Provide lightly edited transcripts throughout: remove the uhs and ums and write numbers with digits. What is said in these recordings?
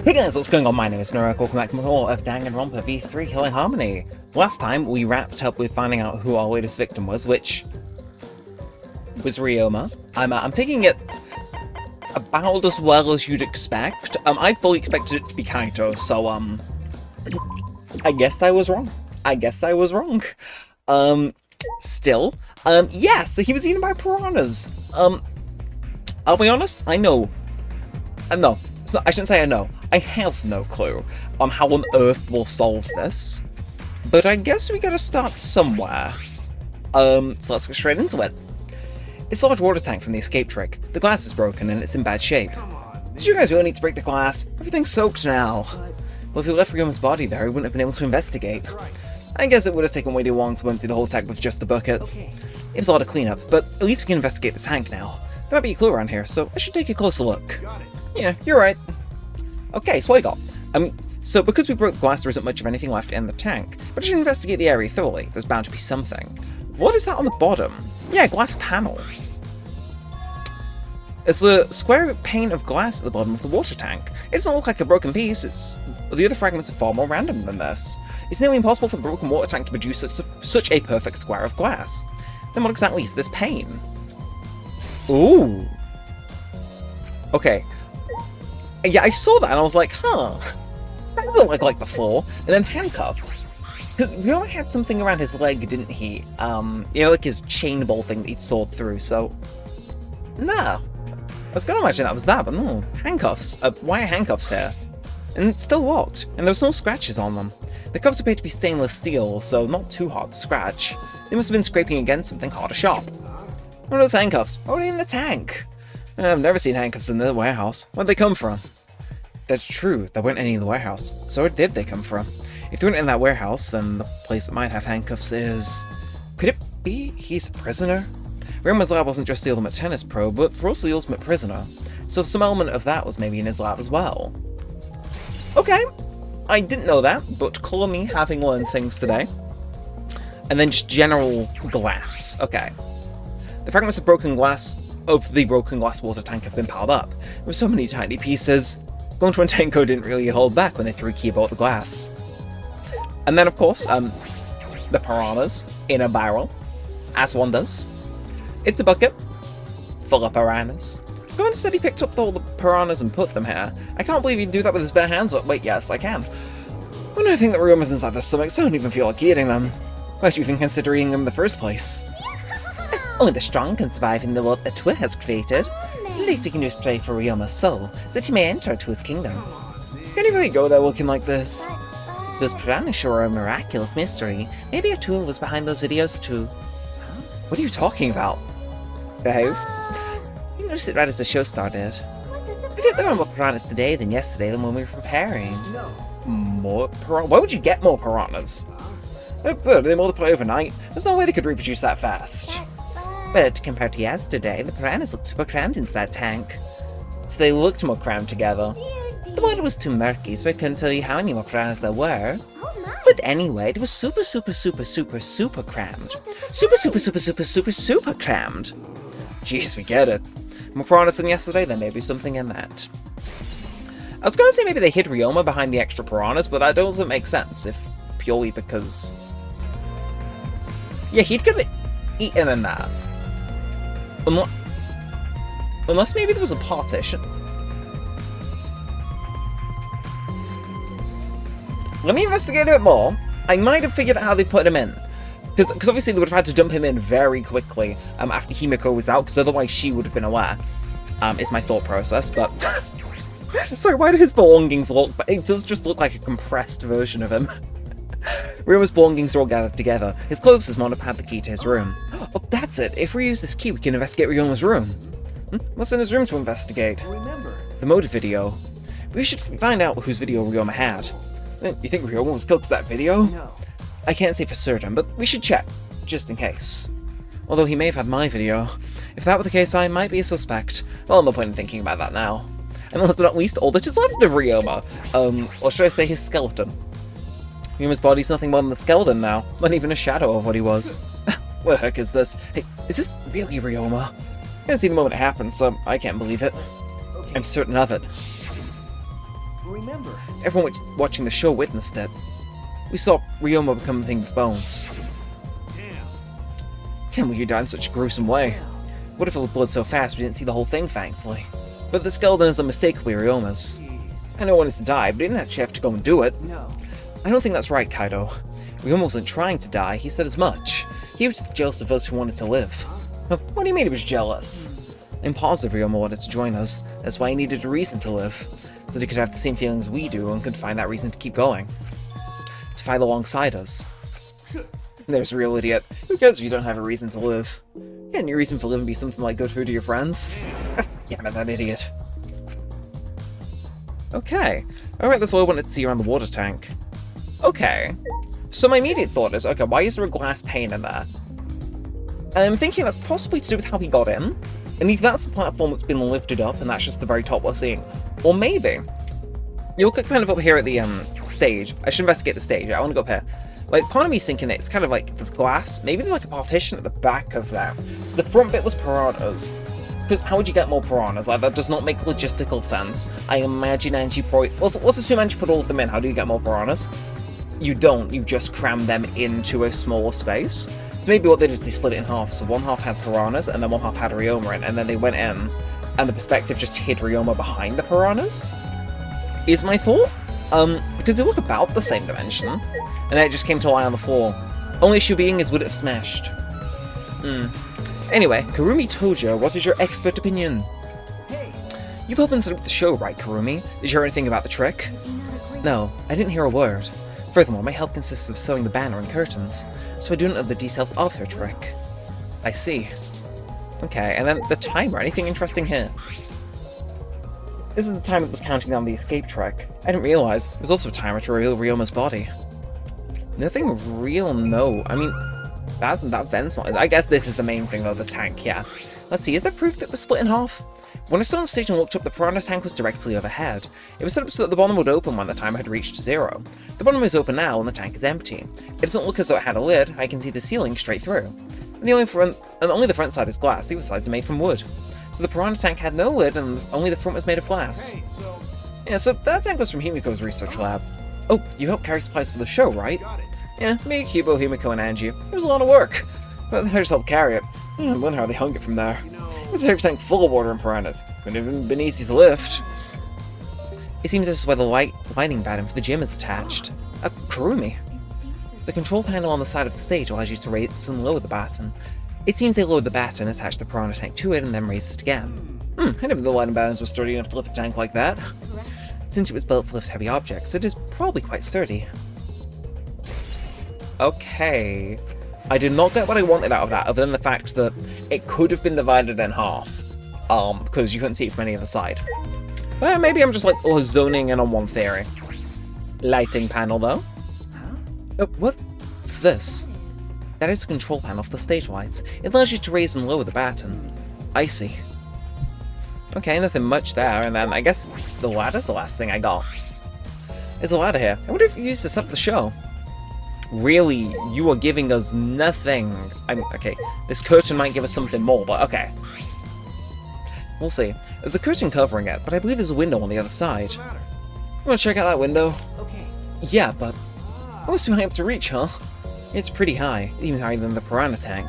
Hey guys, what's going on? My name is Neremik. Welcome back to more of Danganronpa V3 Killing Harmony. Last time we wrapped up with finding out who our latest victim was, which was Ryoma. I'm taking it about as well as you'd expect. I fully expected it to be Kaito, so I guess I was wrong. Still, yeah, so he was eaten by piranhas. I'll be honest, I know. No, I shouldn't say I know. I have no clue on how on earth we'll solve this, but I guess we gotta start somewhere. So let's get straight into it. It's a large water tank from the escape trick. The glass is broken and it's in bad shape. Did you guys really need to break the glass? Everything's soaked now. Well, if we left Ryoma's body there, we wouldn't have been able to investigate. I guess it would have taken way too long to empty the whole tank with just the bucket. It was a lot of cleanup, but at least we can investigate the tank now. There might be a clue around here, so I should take a closer look. Yeah, you're right. Okay, so what I got? So because we broke the glass, there isn't much of anything left in the tank, but I should investigate the area thoroughly. There's bound to be something. What is that on the bottom? Yeah, glass panel. It's a square pane of glass at the bottom of the water tank. It doesn't look like a broken piece, the other fragments are far more random than this. It's nearly impossible for the broken water tank to produce such a perfect square of glass. Then what exactly is this pane? Ooh. Okay. Yeah, I saw that and I was like, huh, that doesn't look like before. And then handcuffs. Because Ryoma had something around his leg, didn't he? You know, like his chain ball thing that he'd sawed through, so... Nah. I was gonna imagine that was that, but no. Handcuffs. Why are handcuffs here? And it's still locked, and there's no scratches on them. The cuffs appear to be stainless steel, so not too hard to scratch. They must have been scraping against something hard to sharp. What are those handcuffs? What are they in the tank? I've never seen handcuffs in the warehouse. Where'd they come from? That's true, there weren't any in the warehouse. So where did they come from? If they weren't in that warehouse, then the place that might have handcuffs is... Could it be he's a prisoner? Ryoma's lab wasn't just the ultimate tennis pro, but for us the ultimate prisoner. So some element of that was maybe in his lab as well. Okay, I didn't know that, but call me having learned things today. And then just general glass. Okay. The fragments of the broken glass water tank have been piled up. There were so many tiny pieces. Gonto and Tenko didn't really hold back when they threw Kiba at the glass. And then, of course, the piranhas in a barrel, as one does. It's a bucket full of piranhas. Gon said he picked up all the piranhas and put them here. I can't believe he'd do that with his bare hands, but wait, yes, I can. When I think that Ryoma's inside their stomachs, I don't even feel like eating them. Why'd you even consider eating them in the first place? Only the strong can survive in the world that Twi has created. The least we can do is pray for Ryoma's soul, so that he may enter to his kingdom. Can you really go there looking like this? Those piranhas sure are a miraculous mystery. Maybe a tool was behind those videos too. What are you talking about? Behave. You noticed it right as the show started. I feel there are more piranhas today than yesterday than when we were preparing. More piranhas? Why would you get more piranhas? They multiply overnight. There's no way they could reproduce that fast. But compared to yesterday, the piranhas looked super crammed into that tank. So they looked more crammed together. The water was too murky, so I couldn't tell you how many more piranhas there were. But anyway, it was super crammed. Super crammed. Jeez, we get it. More piranhas than yesterday, there may be something in that. I was gonna say maybe they hid Ryoma behind the extra piranhas, but that doesn't make sense, if purely because... Yeah, he'd get eaten in that. Unless maybe there was a partition. Let me investigate a bit more. I might have figured out how they put him in. Because obviously they would have had to dump him in very quickly after Himiko was out, because otherwise she would have been aware, is my thought process, but... Sorry, why do his belongings look... But it does just look like a compressed version of him. Ryoma's belongings are all gathered together. His clothes has not had the key to his room. Oh, that's it. If we use this key, we can investigate Ryoma's room. What's in his room to investigate? The motive video. We should find out whose video Ryoma had. You think Ryoma was killed because that video? No. I can't say for certain, but we should check, just in case. Although he may have had my video. If that were the case, I might be a suspect. Well, no point in thinking about that now. And last but not least, all that is left of Ryoma. Or should I say his skeleton? Ryoma's body's nothing more than a skeleton now, not even a shadow of what he was. What the heck is this? Hey, is this really Ryoma? I didn't see the moment it happened, so I can't believe it. I'm certain of it. Remember. Everyone watching the show witnessed it. We saw Ryoma become a thing of bones. Can't believe you died in such a gruesome way. What if it was blood so fast we didn't see the whole thing, thankfully? But the skeleton is unmistakably Ryoma's. I know he wanted to die, but he didn't actually have to go and do it. No. I don't think that's right, Kaido. Ryoma wasn't trying to die, he said as much. He was just jealous of us who wanted to live. What do you mean he was jealous? I'm positive Ryoma wanted to join us. That's why he needed a reason to live. So that he could have the same feelings we do and could find that reason to keep going. To fight alongside us. There's a real idiot. Who cares if you don't have a reason to live? Can't your reason for living be something like good food to your friends? Yeah, but that idiot. Okay. Alright, that's all I wanted to see around the water tank. Okay. So my immediate thought is, okay, why is there a glass pane in there? I'm thinking that's possibly to do with how he got in. And if that's the platform that's been lifted up and that's just the very top we're seeing. Or maybe... You look kind of up here at the stage. I should investigate the stage. I want to go up here. Like, part of me's thinking it's kind of like this glass. Maybe there's like a partition at the back of that. So the front bit was piranhas. Because how would you get more piranhas? Like, that does not make logistical sense. I imagine Angie probably... Let's assume Angie put all of them in. How do you get more piranhas? You don't. You just cram them into a smaller space. So maybe what they did is they split it in half. So one half had piranhas, and then one half had Ryoma in. And then they went in, and the perspective just hid Ryoma behind the piranhas? Is my thought? Because they look about the same dimension. And then it just came to lie on the floor. Only issue being is would it have smashed? Anyway, Kurumi Tojo, what is your expert opinion? Hey. You helped set up the show, right, Kurumi? Did you hear anything about the trick? No, I didn't hear a word. Furthermore, my help consists of sewing the banner and curtains, so I do not know the details of her trick. I see. Okay, and then the timer, anything interesting here? This is the timer that was counting down the escape trick. I didn't realize it was also a timer to reveal Ryoma's body. Nothing real, no. I mean, that vent's not... I guess this is the main thing, though, the tank, yeah. Let's see, is there proof that it was split in half? When I stood on stage and looked up, the piranha tank was directly overhead. It was set up so that the bottom would open when the timer had reached 0. The bottom is open now, and the tank is empty. It doesn't look as though it had a lid. I can see the ceiling straight through. And only the front side is glass. The other sides are made from wood. So the piranha tank had no lid, and only the front was made of glass. Yeah, so that tank was from Himiko's research lab. Oh, you helped carry supplies for the show, right? Yeah, me, Kubo, Himiko, and Angie. It was a lot of work. But I just helped carry it. I wonder how they hung it from there. It was a heavy tank full of water and piranhas. Couldn't have even been easy to lift. It seems this is where the lighting batten for the gym is attached. Kurumi. The control panel on the side of the stage allows you to raise and lower the batten. It seems they lowered the batten, attached the piranha tank to it, and then raised it again. I never knew the lighting battens were sturdy enough to lift a tank like that. Since it was built to lift heavy objects, it is probably quite sturdy. Okay. I did not get what I wanted out of that, other than the fact that it could have been divided in half. Because you couldn't see it from any other side. Well, maybe I'm just like zoning in on one theory. Lighting panel, though. What's this? That is the control panel for the stage lights. It allows you to raise and lower the batten. I see. Okay, nothing much there, and then I guess the ladder's the last thing I got. There's a ladder here. I wonder if you used to set up the show. Really, you are giving us nothing. Okay, this curtain might give us something more, but okay. We'll see. There's a curtain covering it, but I believe there's a window on the other side. You want to check out that window? Okay. Yeah, but... Oh, it's too high up to reach, huh? It's pretty high, even higher than the piranha tank.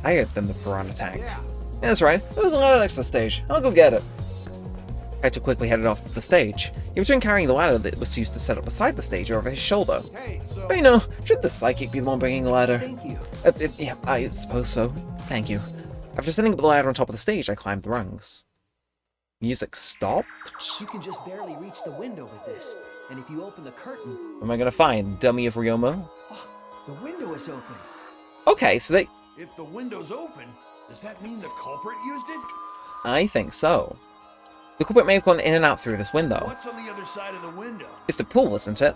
Higher than the piranha tank. Yeah, that's right. There's a ladder next to the stage. I'll go get it. Kaito quickly headed off to the stage. He returned carrying the ladder that was used to set up beside the stage over his shoulder. Hey, so... But you know, should the psychic be the one bringing the ladder? Thank you. Yeah, I suppose so. Thank you. After setting up the ladder on top of the stage, I climbed the rungs. Music stopped? You can just barely reach the window with this. And if you open the curtain... What am I gonna find? Dummy of Ryoma? Oh, the window is open. Okay, so they... If the window's open, does that mean the culprit used it? I think so. The culprit may have gone in and out through this window. What's on the other side of the window? It's the pool, isn't it?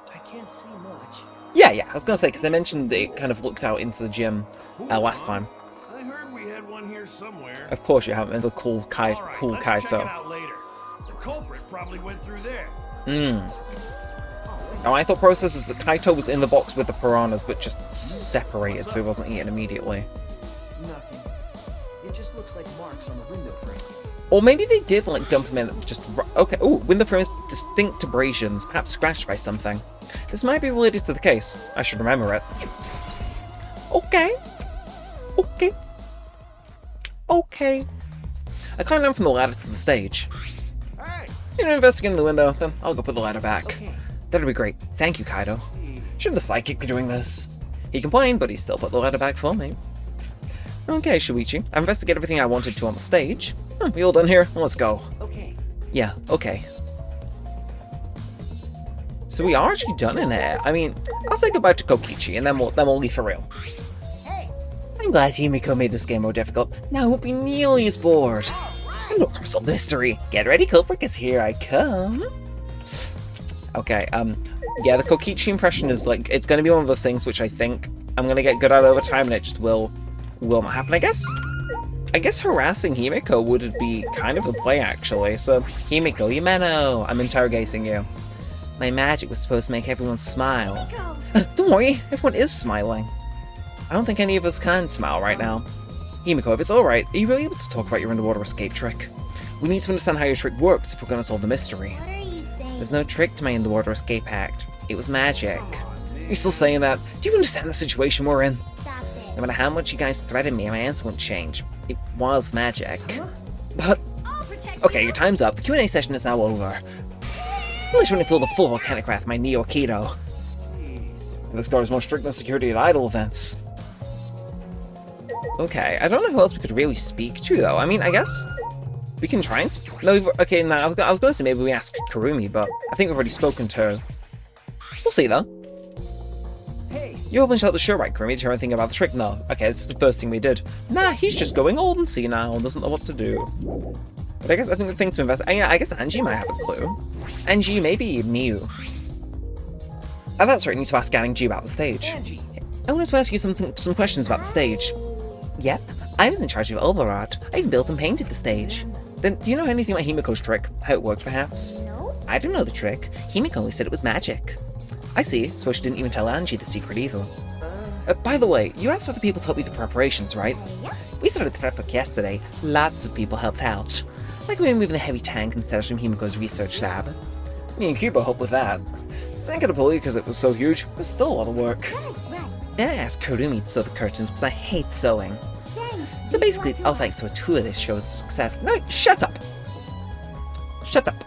I can't see much. Yeah, I was gonna say, because they mentioned that it kind of looked out into the gym last time. I heard we had one here somewhere. Of course you haven't. It's a cool All right, pool let's Kaito. check it out later. The culprit probably went through there. Now, my thought process is that Kaito was in the box with the piranhas, but just separated, so he wasn't eaten immediately. Nothing. It just looks like marks on the window frame. Or maybe they did, like, dump him in just... Okay, ooh, window frames, distinct abrasions, perhaps scratched by something. This might be related to the case. I should remember it. Okay. Okay. Okay. I climbed down from the ladder to the stage. Hey! You're investigating the window, then I'll go put the ladder back. Okay. That'd be great. Thank you, Kaido. Shouldn't the sidekick be doing this? He complained, but he still put the ladder back for me. Okay, Shuichi. I've investigated everything I wanted to on the stage. We all done here? Let's go. Okay. Yeah, okay. So we are actually done in here. I mean, I'll say goodbye to Kokichi, and then we'll leave for real. Hey! I'm glad Himiko made this game more difficult. Now I won't be nearly as bored. I'm no solve mystery. Get ready, culprit, because here I come. Okay, yeah, the Kokichi impression is like, it's gonna be one of those things which I think I'm gonna get good at over time, and it just will not happen, I guess harassing Himiko would be kind of the play, actually. So, Himiko, Yumeno, I'm interrogating you. My magic was supposed to make everyone smile. Don't worry, everyone is smiling. I don't think any of us can smile right now. Himiko, if it's alright, are you really able to talk about your underwater escape trick? We need to understand how your trick works if we're going to solve the mystery. What are you saying? There's no trick to my underwater escape act. It was magic. You're still saying that? Do you understand the situation we're in? Stop it. No matter how much you guys threaten me, my answer won't change. It was magic. But, I'll protect okay, you. your time's up. The Q&A session is now over. Unless you want to feel the full volcanic wrath of my Neo Keto. This guard is more strict than security at idol events. Okay, I don't know who else we could really speak to, though. I mean, I guess we can try and... No, okay, no, I was going to say maybe we ask Kurumi, but I think we've already spoken to her. We'll see, though. Hey! You opened shut the show, right, Kurumi? Did you ever think about the trick? No. Okay, this is the first thing we did. Nah, he's just going old and senile and doesn't know what to do. But I guess I think the thing to invest... Yeah, I guess Angie might have a clue. Angie, maybe Miu. Oh, that's right, I need to ask Angie about the stage. Angie! I wanted to ask you some questions about the stage. Yep, I was in charge of overart. I even built and painted the stage. Then, do you know anything about Himiko's trick? How it worked, perhaps? No? I don't know the trick. Himiko only said it was magic. I see, so she didn't even tell Angie the secret either. By the way, you asked other people to help you with the preparations, right? Yeah. We started the prep book yesterday. Lots of people helped out. Like we were moving the heavy tank and stairs from Himiko's research lab. Me and Cuba helped with that. Thank you to Polly because it was so huge. It was still a lot of work. Right. Then I asked Kurumi to sew the curtains because I hate sewing. Thanks. So basically, it's all thanks to a tour this show is a success. No, shut up! Shut up.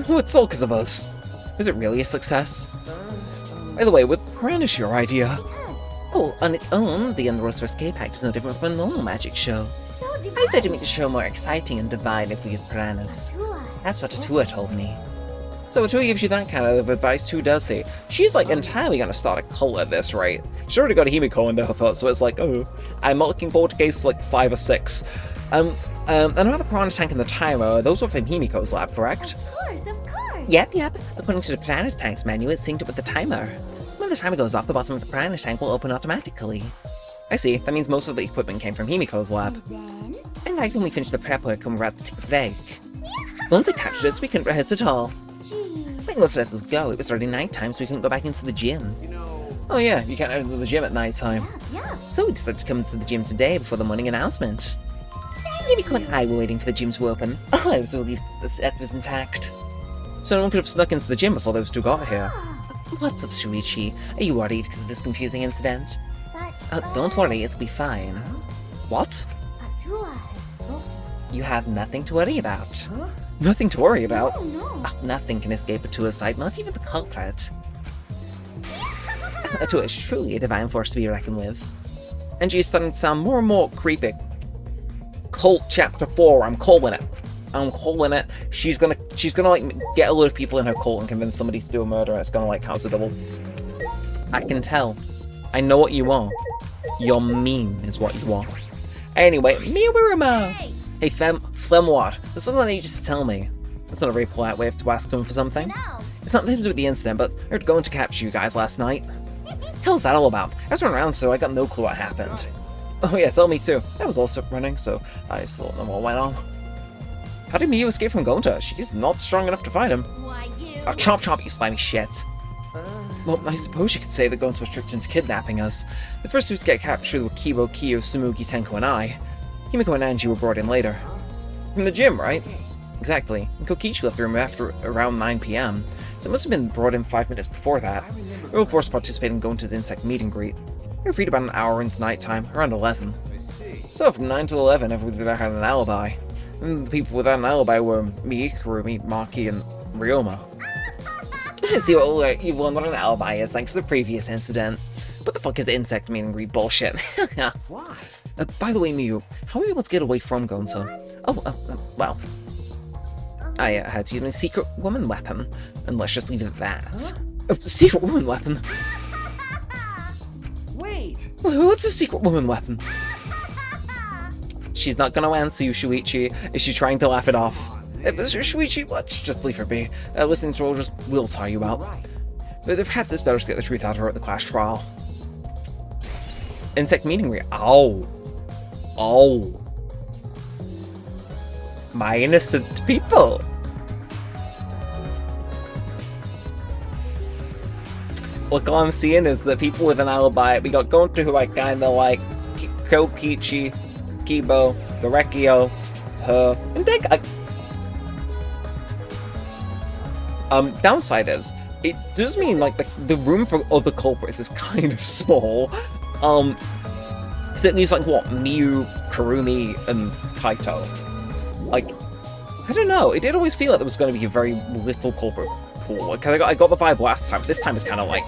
No, it's all because of us. Was it really a success? By the way, with Piranha your idea? Oh, on its own, the Underwater Escape Act is no different from a normal magic show. I thought to make the show more exciting and divine if we use piranhas. That's what Tatua told me. So Tatua gives you that kind of advice too, does he? She's like entirely gonna start a cult at this rate. She's already got a Himiko under her foot, so it's like, oh, I'm not looking forward to cases like 5 or 6. And about the piranha tank and the timer, those were from Himiko's lab, correct? Of course. Yep. According to the piranha's tank's manual, it's synced up with the timer. When the timer goes off, the bottom of the piranha tank will open automatically. I see. That means most of the equipment came from Himiko's lab. Then? And right when we finished the prep work and we're about to take a break. Once they captured us, we couldn't rehearse at all. Gee. When let us go, it was already nighttime, so we couldn't go back into the gym. You know, Oh yeah, you can't enter the gym at nighttime. Yeah. So we decided to come into the gym today before the morning announcement. Himiko and I were waiting for the gym to open. Oh, I was relieved that the set was intact. So no one could have snuck into the gym before those two got here. What's up, Shuichi? Are you worried because of this confusing incident? Don't worry, it'll be fine. What? You have nothing to worry about. Huh? Nothing to worry about? Oh, no. Oh, nothing can escape Atua's sight, not even the culprit. Atua is truly a divine force to be reckoned with. And she's starting to sound more and more creepy. Cult Chapter 4, I'm calling it. She's gonna like get a load of people in her cult and convince somebody to do a murder, and it's gonna like count as a double. I can tell. I know what you are. You're mean is what you are. Anyway, Miwirima! Hey, Flemoir, there's something I need you to tell me. That's not a very polite way to ask someone for something. No. It's not nothing to do with the incident, but I heard going to capture you guys last night. Hell's that all about? I was running around, so I got no clue what happened. Oh yeah, tell me too. I was also running, so I still don't know what went on. How did Miyu escape from Gonta? She's not strong enough to fight him. Why you? Oh, chomp, you slimy shit. Well, I suppose you could say that Gonta was tricked into kidnapping us. The first two to get captured were Kibo, Kyo, Sumugi, Senko, and I. Himiko and Angie were brought in later. From the gym, right? Exactly. And Kokichi left the room after around 9 PM, so it must have been brought in 5 minutes before that. We were forced to participate in going to the insect meet and greet. We were freed about an hour into nighttime, around 11. So from 9 to 11, everybody had an alibi. And the people without an alibi were me, Kurumi, Maki, and Ryoma. See what you've learned what an alibi is thanks to the previous incident. What the fuck is insect meet and greet bullshit? Why? By the way, Miyu, how were you able to get away from Gonta? Well, I had to use a secret woman weapon, and let's just leave it at that. Huh? Secret woman weapon? Wait! What's a secret woman weapon? She's not gonna answer you, Shuichi. Is she trying to laugh it off? Shuichi, let's just leave her be. Listening to her just will tire you out. But perhaps it's better to get the truth out of her at the class trial. Insect meeting greet. Ow. Oh. My innocent people. Look, all I'm seeing is that people with an alibi. We got Gonta, who I kinda like, Kokichi, Kibo, Gorekio, her, and downside is, it does mean like the room for other culprits is kind of small. Because it leaves like what, Miyu, Kurumi, and Kaito. Like, I don't know. It did always feel like there was going to be a very little culprit pool. Because I got the vibe last time, but this time it's kind of like,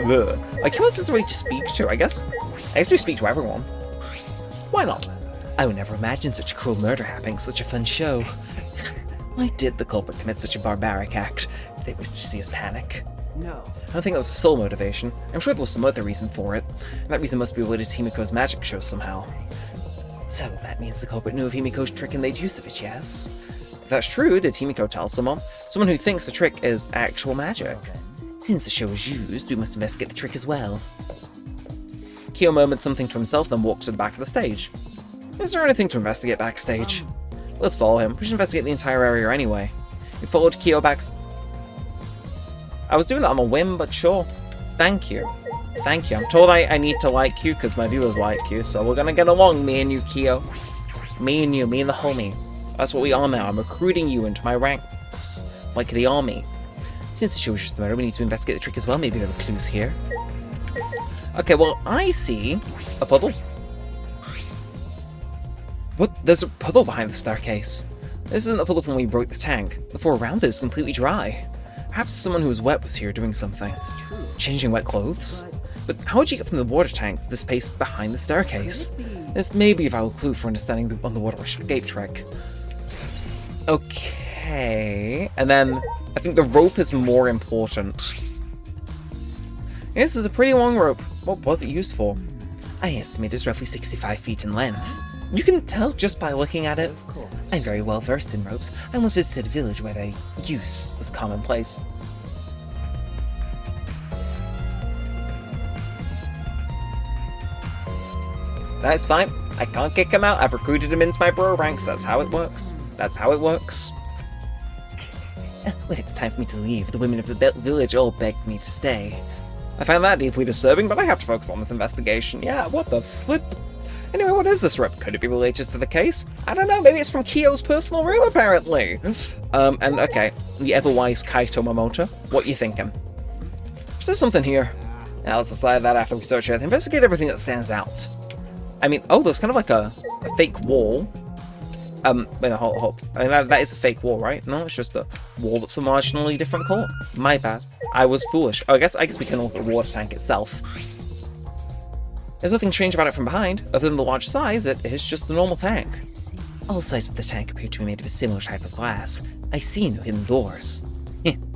ugh. Like, who else is there really to speak to? I guess we speak to everyone. Why not? I would never imagine such a cruel murder happening, such a fun show. Why did the culprit commit such a barbaric act? Did they wish to see us panic? No. I don't think that was the sole motivation. I'm sure there was some other reason for it, and that reason must be related to Himiko's magic show somehow. So that means the culprit knew of Himiko's trick and made use of it, yes? If that's true, did Himiko tell someone? Someone who thinks the trick is actual magic. Since the show is used, we must investigate the trick as well. Kyo murmured something to himself, then walked to the back of the stage. Is there anything to investigate backstage? Let's follow him. We should investigate the entire area anyway. We followed Kyo back. I was doing that on a whim, but sure. Thank you. Thank you. I'm told I need to like you because my viewers like you, so we're gonna get along, me and you, Kyo. Me and you, me and the homie. That's what we are now. I'm recruiting you into my ranks, like the army. Since the show is just a murder, we need to investigate the trick as well. Maybe there are clues here. Okay, well, I see a puddle. What? There's a puddle behind the staircase. This isn't a puddle from when we broke the tank. The floor around it is completely dry. Perhaps someone who was wet was here doing something. That's true. Changing wet clothes? But how would you get from the water tank to the space behind the staircase? This may be a valuable clue for understanding the underwater escape trick. Okay, and then I think the rope is more important. This is a pretty long rope. What was it used for? I estimate it's roughly 65 feet in length. You can tell just by looking at it. Of course. I'm very well versed in ropes. I once visited a village where their use was commonplace. That's fine. I can't kick him out. I've recruited him into my bro ranks. That's how it works. That's how it works. When it was time for me to leave, the women of the village all begged me to stay. I found that deeply disturbing, but I have to focus on this investigation. Yeah, what the flip? Anyway, what is this rope? Could it be related to the case? I don't know, maybe it's from Kyo's personal room, apparently. And okay, the ever-wise Kaito Momoto, what you thinking? Is there something here? Now let's decide that after we search it. Investigate everything that stands out. I mean, oh, there's kind of like a fake wall. Wait, no, hold. I mean, that is a fake wall, right? No, it's just a wall that's a marginally different color. My bad. I was foolish. Oh, I guess we can look at the water tank itself. There's nothing strange about it from behind, other than the large size. It is just a normal tank. All sides of the tank appear to be made of a similar type of glass. I see no hidden doors.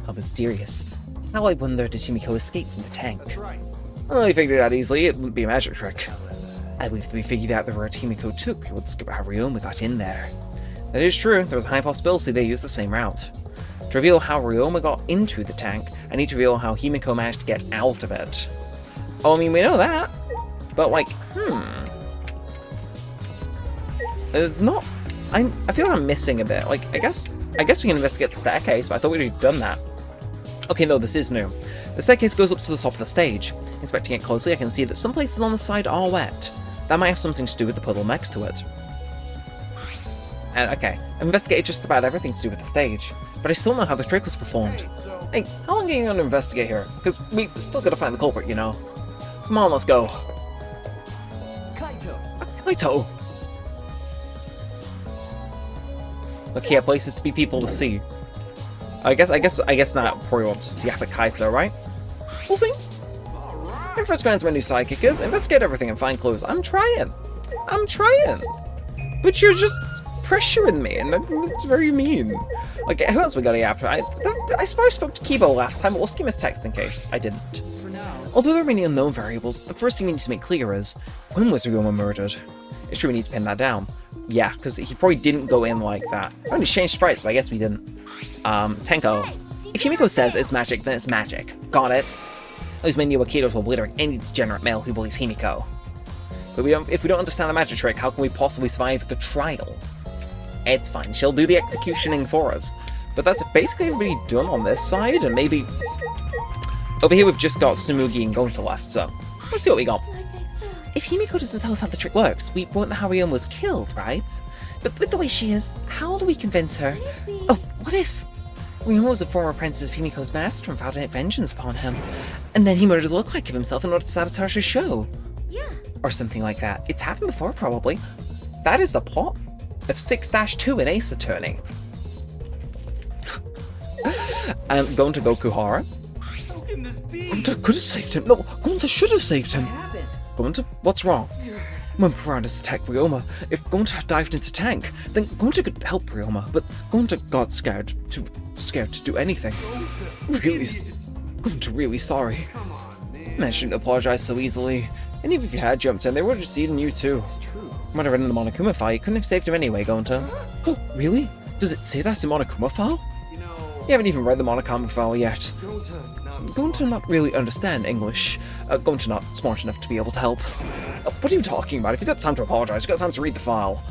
How mysterious. How, I wonder, did Himiko escape from the tank? That's right. Well, we figured it out easily. It wouldn't be a magic trick. I believe we figured out the route Himiko took. We'll discover how Ryoma got in there. That is true. There was a high possibility they used the same route. To reveal how Ryoma got into the tank, I need to reveal how Himiko managed to get out of it. Oh, I mean, we know that. But, like, It's not... I feel like I'm missing a bit. Like, I guess we can investigate the staircase, but I thought we'd already done that. Okay, no, this is new. The staircase goes up to the top of the stage. Inspecting it closely, I can see that some places on the side are wet. That might have something to do with the puddle next to it. And okay, I've investigated just about everything to do with the stage, but I still know how the trick was performed. Hey, how long are you going to investigate here? Because we still gotta find the culprit, you know. Come on, let's go. Kaito! Kaito! Look here, places to be, people to see. I guess not before he wants us to yap at Kaito, right? We'll see. My first glance at my new sidekick is investigate everything and find clues. I'm trying. But you're just pressuring me, and that's very mean. Okay, who else we got to yap? I suppose I spoke to Kibo last time, but we'll skim his text in case I didn't. For now. Although there are many unknown variables, the first thing we need to make clear is, when was Ryoma murdered? It's true we need to pin that down. Yeah, because he probably didn't go in like that. I only changed sprites, but I guess we didn't. Tenko. If Himiko says it's magic, then it's magic. Got it? Those many Wakitos will obliterate any degenerate male who believes Himiko. But if we don't understand the magic trick, how can we possibly survive the trial? It's fine, she'll do the executioning for us. But that's basically everybody done on this side, and maybe... Over here we've just got Tsumugi and Gonta left, so let's see what we got. If Himiko doesn't tell us how the trick works, we won't know how Ryoma was killed, right? But with the way she is, how do we convince her? Oh, what if Ryoma was a former apprentice of Himiko's master and vowed vengeance upon him, and then he murdered the lookalike of himself in order to sabotage his show? Yeah. Or something like that. It's happened before, probably. That is the plot of 6-2 in Ace Attorney. And Gonta Gokuhara. How can this be? Gonta could have saved him. No, Gonta should have saved him. What happened? Gonta, what's wrong? When Piranhas attacked Ryoma, if Gonta had dived into tank, then Gonta could help Ryoma, but Gonta got scared to do anything. Gonta really sorry. Come on, man. Man shouldn't apologize so easily. And even if you had jumped in, they would have just eaten you too. True. Might have read in the Monokuma file, you couldn't have saved him anyway, Gonta. Oh, really? Does it say that's in Monokuma file? You know, You haven't even read the Monokuma file yet. Gonta Not really understand English. Gonta not smart enough to be able to help. What are you talking about? If you've got time to apologize, you've got time to read the file.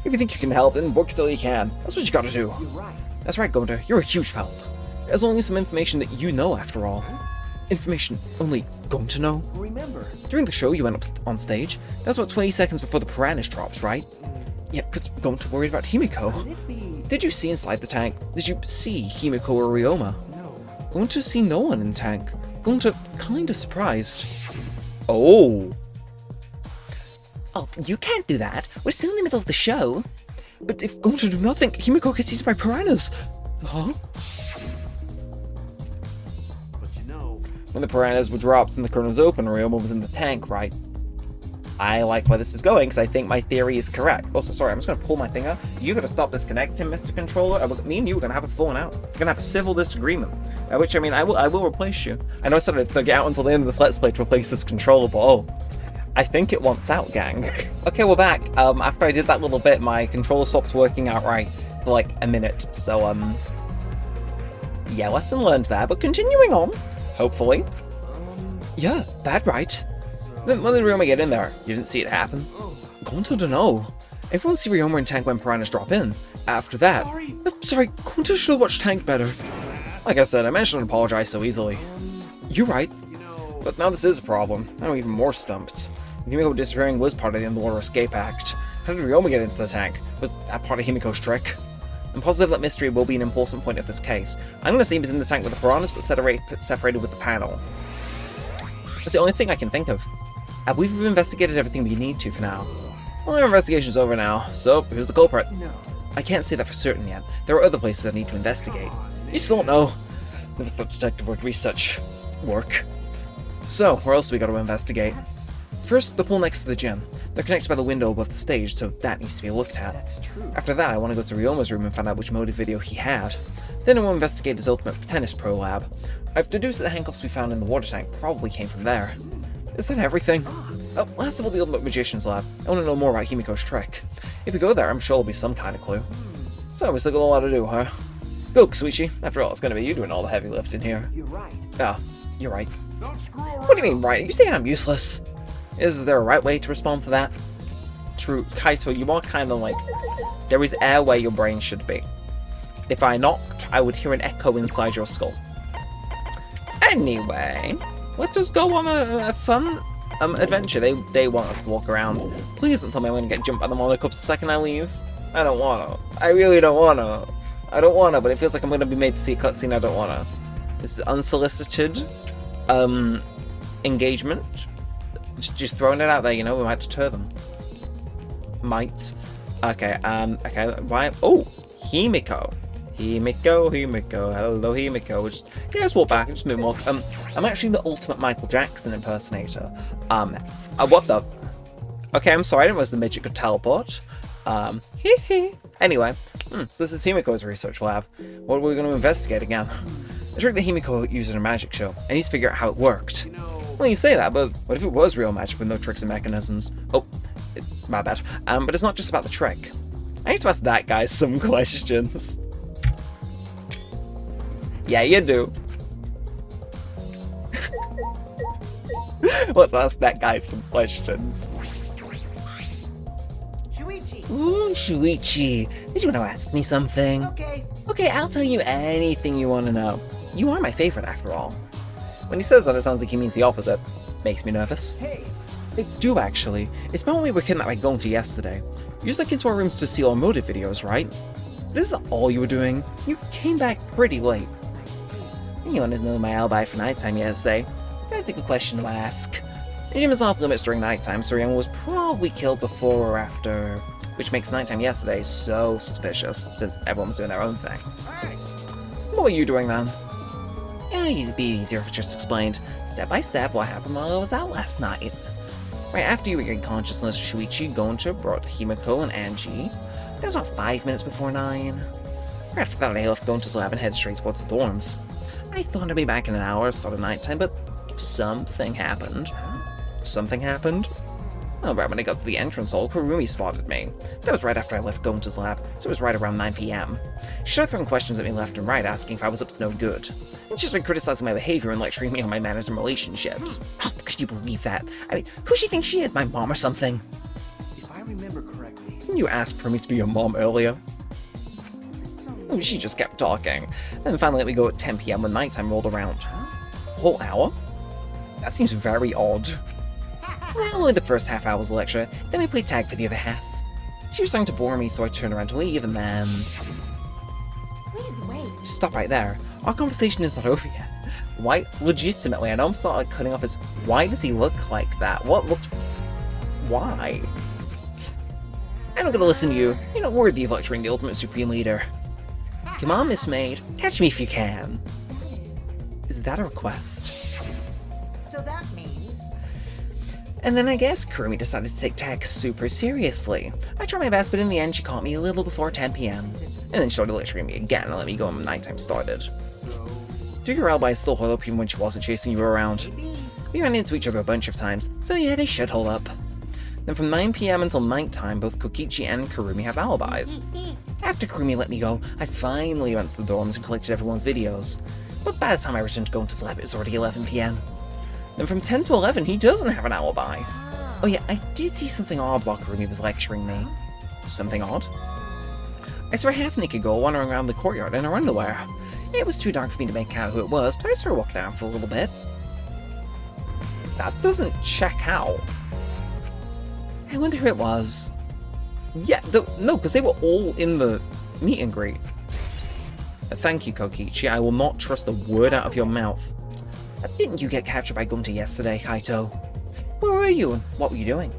If you think you can help, then work till you can. That's what you gotta do. You're right. That's right, Gonta, you're a huge help. There's only some information that you know, after all. Information only Gonta know. Remember. During the show, you went up on stage. That's about 20 seconds before the Piranhas drops, right? Yeah, because Gonta worried about Himiko. Could it be? Did you see inside the tank? Did you see Himiko or Ryoma? No. Gonta see no one in the tank. Gonta kinda surprised. Oh, you can't do that. We're still in the middle of the show. But if Gonta do nothing, Himiko gets eaten by piranhas. Huh? but you know, When the piranhas were dropped and the curtain was open, Ryoma was in the tank, right? I like where this is going, because I think my theory is correct. Also, sorry, I'm just going to pull my finger. You got to stop disconnecting, Mr. Controller. Me and you are going to have a falling out. We're going to have a civil disagreement. Which, I mean, I will replace you. I know I said I'd thug it out until the end of this Let's Play to replace this controller, but oh, I think it wants out, gang. Okay, we're back. After I did that little bit, my controller stopped working outright for like a minute. So, yeah, lesson learned there. But continuing on, hopefully. Yeah, that right. Then when did Ryoma get in there? You didn't see it happen? Gonta don't know. Everyone see Ryoma in tank when piranhas drop in. After that... Sorry, Gonta should have watched tank better. Like I said, I managed to apologize so easily. You're right. you know, But now this is a problem. Now I'm even more stumped. Himiko disappearing was part of the Underwater Escape Act. How did Ryoma get into the tank? Was that part of Himiko's trick? I'm positive that mystery will be an important point of this case. I'm going to say he was in the tank with the piranhas, but separated with the panel. That's the only thing I can think of. We've investigated everything we need to for now. Well, our investigation's over now, so who's the culprit? No. I can't say that for certain yet. There are other places I need to investigate. You still don't know. Never thought detective work would be such work. So, where else do we got to investigate? First, the pool next to the gym. They're connected by the window above the stage, so that needs to be looked at. That's true. After that, I want to go to Ryoma's room and find out which motive video he had. Then I want to investigate his Ultimate Tennis Pro lab. I've deduced that the handcuffs we found in the water tank probably came from there. Is that everything? Oh, last of all, the Ultimate Magician's lab. I want to know more about Himiko's trick. If we go there, I'm sure there'll be some kind of clue. So, we still got a lot to do, huh? Go, Suichi. After all, it's going to be you doing all the heavy lifting here. You're right. Ah, you're right. don't screw around. What do you mean, right? Are you saying I'm useless? Is there a right way to respond to that? True, Kaito, you are kind of like... There is air where your brain should be. If I knocked, I would hear an echo inside your skull. Anyway, let us go on a fun adventure. They want us to walk around. Please don't tell me I'm going to get jumped by the monocups the second I leave. I don't wanna. I really don't wanna. I don't wanna, but it feels like I'm gonna be made to see a cutscene I don't wanna. This is unsolicited, engagement. Just throwing it out there, you know, we might deter them. Might. Okay, okay, why? Oh, himiko. Himiko, hello himiko. Yeah, let's walk back and just move more. I'm actually the ultimate Michael Jackson impersonator. What the? Okay, I'm sorry, I didn't realize the midget could teleport. Anyway, so this is Himiko's research lab. What are we going to investigate again? A trick that Himiko used in her magic show. I need to figure out how it worked. Well, you say that, but what if it was real magic with no tricks and mechanisms? Oh, my bad. But it's not just about the trick. I need to ask that guy some questions. Yeah, you do. Let's ask that guy some questions. Shuichi! Ooh, Shuichi, did you want to ask me something? Okay. Okay, I'll tell you anything you want to know. You are my favorite, after all. When he says that, it sounds like he means the opposite. Makes me nervous. Hey! They do, actually. It's about when we were kidnapped by Gonta yesterday. You snuck into our rooms to steal our motive videos, right? But is that all you were doing? You came back pretty late. You want to know my alibi for nighttime yesterday? That's a good question to ask. The gym is off limits during nighttime, so Ryoma was probably killed before or after, which makes nighttime yesterday so suspicious, since everyone was doing their own thing. Alright. What were you doing then? Yeah, it'd be easier if I just explained, step by step, what happened while I was out last night. Right after you regained consciousness, Shuichi, Gonta brought Himiko and Angie. That was about 5 minutes before 9. Right after that, I left Gonta's lab and headed straight towards the dorms. I thought I'd be back in an hour, sort of nighttime, but something happened. Something happened? Oh, right when I got to the entrance hall, Kurumi spotted me. That was right after I left Gonta's lab, so it was right around 9 PM. She started throwing questions at me left and right, asking if I was up to no good. And she started criticizing my behavior and lecturing me on my manners and relationships. Oh, could you believe that? I mean, who does she think she is, my mom or something? If I remember correctly... Didn't you ask for me to be your mom earlier? Oh, she just kept talking, and finally let me go at 10 PM when nighttime rolled around. A whole hour? That seems very odd. Well, only the first half hour was the lecture, then we played tag for the other half. She was starting to bore me, so I turned around to leave, and then... Please wait. Stop right there. Our conversation is not over yet. Why, legitimately, I know I'm sort of cutting off his... Why does he look like that? What looked... Why? I'm not gonna listen to you. You're not worthy of lecturing the ultimate supreme leader. Come on, Miss Maid. Catch me if you can. Is that a request? So that means... And then I guess Kurumi decided to take tag super seriously. I tried my best, but in the end she caught me a little before 10 PM. And then she started lecturing me again and let me go when nighttime started. Do your alibis still hold up even when she wasn't chasing you around? We ran into each other a bunch of times, so yeah, they should hold up. Then from 9 PM until nighttime, both Kokichi and Kurumi have alibis. After Kurumi let me go, I finally went to the dorms and collected everyone's videos. But by the time I returned to Gonta's lab, it was already 11 PM. Then from 10 to 11, he doesn't have an alibi. Oh yeah, I did see something odd while Kurumi was lecturing me. Something odd? I saw a half-naked girl wandering around the courtyard in her underwear. It was too dark for me to make out who it was, but I saw her walk down for a little bit. That doesn't check out. I wonder who it was. Yeah, no, because they were all in the meet and greet. Thank you, Kokichi. I will not trust a word out of your mouth. Didn't you get captured by Gonta yesterday, Kaito? Where were you and what were you doing?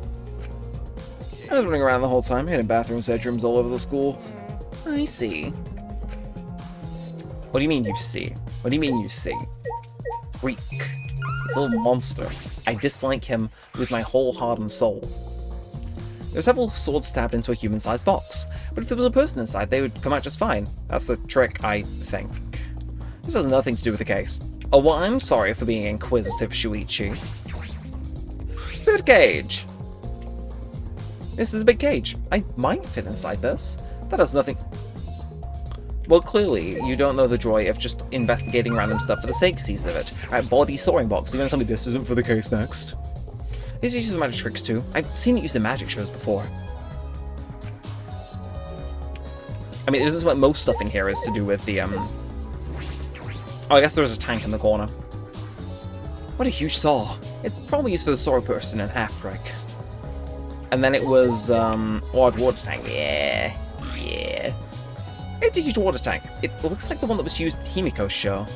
I was running around the whole time, hitting bathrooms, bedrooms all over the school. I see. What do you mean you see? What do you mean you see? Reek. This little monster. I dislike him with my whole heart and soul. There were several swords stabbed into a human-sized box, but if there was a person inside, they would come out just fine. That's the trick, I think. This has nothing to do with the case. Oh, well, I'm sorry for being inquisitive, Shuichi. Big cage! This is a big cage. I might fit inside this. That has nothing... Well, clearly, you don't know the joy of just investigating random stuff for the sake of it. Alright, body storing box. You're gonna tell me this isn't for the case next? These uses of magic tricks too. I've seen it used in magic shows before. I mean, isn't what most stuff in here is to do with the, Oh, I guess there's a tank in the corner. What a huge saw. It's probably used for the sword person in half trick. And then it was, large water tank. Yeah. Yeah. It's a huge water tank. It looks like the one that was used at Himiko's show.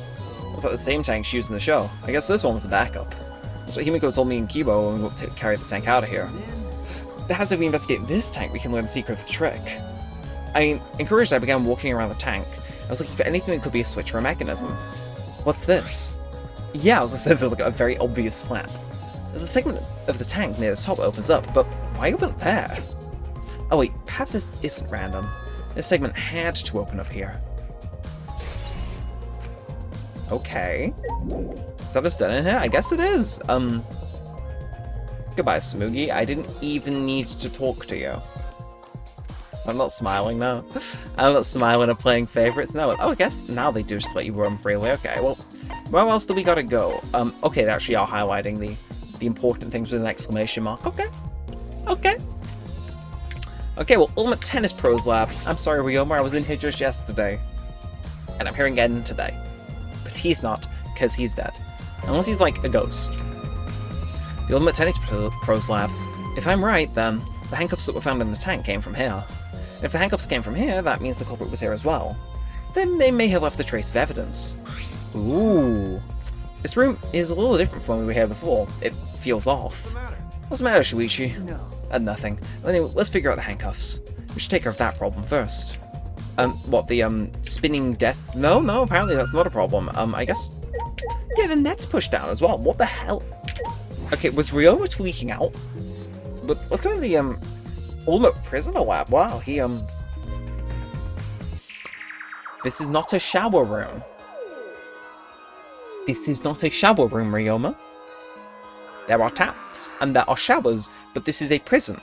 Looks like the same tank she used in the show. I guess this one was a backup. That's what Himiko told me and Kibo when we went to carry the tank out of here. Perhaps if we investigate this tank, we can learn the secret of the trick. Encouraged, I began walking around the tank. I was looking for anything that could be a switch or a mechanism. What's this? Yeah, I was gonna say there's like a very obvious flap. There's a segment of the tank near the top that opens up, but why open it there? Oh wait, perhaps this isn't random. This segment had to open up here. Okay. Is that just done in here? I guess it is. Goodbye, Smoogie. I didn't even need to talk to you. I'm not smiling now. I'm not smiling at playing favorites. No. Oh, I guess now they do just let you roam freely. Okay, well, where else do we gotta go? Okay, they actually are highlighting the important things with an exclamation mark. Okay. Okay. Okay, well, Ultimate Tennis Pros Lab. I'm sorry, Ryoma, I was in here just yesterday. And I'm here again today. But he's not, because he's dead. Unless he's like a ghost. The Ultimate Tennis Pros Lab. If I'm right, then the handcuffs that were found in the tank came from here. And if the handcuffs came from here, that means the culprit was here as well. Then they may have left a trace of evidence. Ooh. This room is a little different from when we were here before. It feels off. What's the matter, Shuichi? No. Nothing. Anyway, let's figure out the handcuffs. We should take care of that problem first. What, the, spinning death? No, apparently that's not a problem. I guess... Yeah, the net's pushed down as well. What the hell? Okay, was Ryoma tweaking out? But let's go to the, Ultimate Prisoner Lab. Wow, he, This is not a shower room. This is not a shower room, Ryoma. There are taps, and there are showers, but this is a prison.